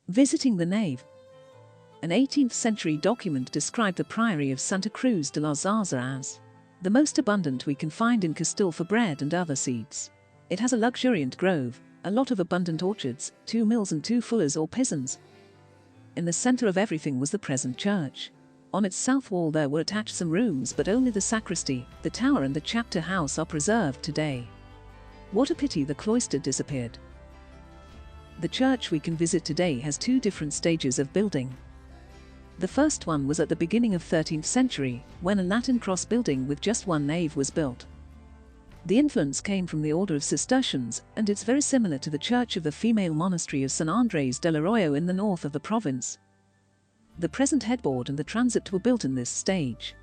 Visiting the nave. An 18th century document described the priory of Santa Cruz de la Zarza as the most abundant we can find in Castile for bread and other seeds. It has a luxuriant grove, a lot of abundant orchards, 2 mills and 2 fullers or pisons. In the center of everything was the present church. On its south wall there were attached some rooms, but only the sacristy, the tower and the chapter house are preserved today. What a pity the cloister disappeared. The church we can visit today has 2 different stages of building. The first one was at the beginning of 13th century, when a Latin cross building with just 1 nave was built. The influence came from the order of Cistercians, and it's very similar to the church of the female monastery of San Andres del Arroyo in the north of the province. The present headboard and the transept were built in this stage.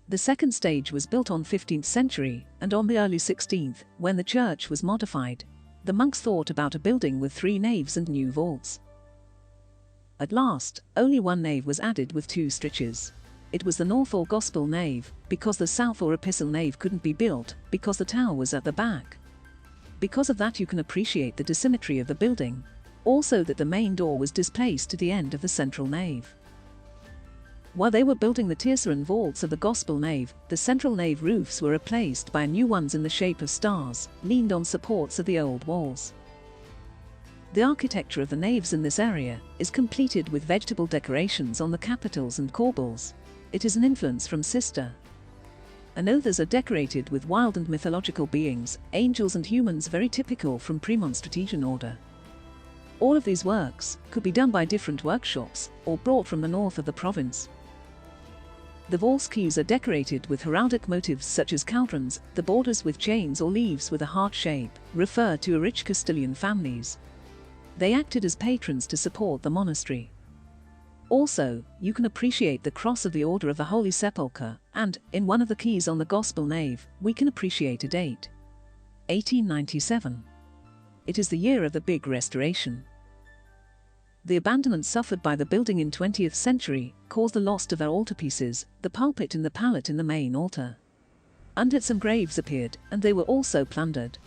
The second stage was built on 15th century, and on the early 16th, when the church was modified, the monks thought about a building with 3 naves and new vaults. At last, only 1 nave was added with 2 stritches. It was the north or gospel nave, because the south or epistle nave couldn't be built, because the tower was at the back. Because of that you can appreciate the dissymmetry of the building. Also that the main door was displaced to the end of the central nave. While they were building the tiercern vaults of the gospel nave, the central nave roofs were replaced by new ones in the shape of stars, leaned on supports of the old walls. The architecture of the naves in this area is completed with vegetable decorations on the capitals and corbels. It is an influence from Cister. And others are decorated with wild and mythological beings, angels and humans, very typical from Premonstratensian order. All of these works could be done by different workshops, or brought from the north of the province. The vaults queues are decorated with heraldic motifs such as cauldrons, the borders with chains or leaves with a heart shape, refer to rich Castilian families. They acted as patrons to support the monastery. Also, you can appreciate the cross of the Order of the Holy Sepulchre, and, in one of the keys on the Gospel nave, we can appreciate a date. 1897. It is the year of the big restoration. The abandonment suffered by the building in 20th century caused the loss of their altarpieces, the pulpit and the pallet in the main altar. Under it some graves appeared, and they were also plundered.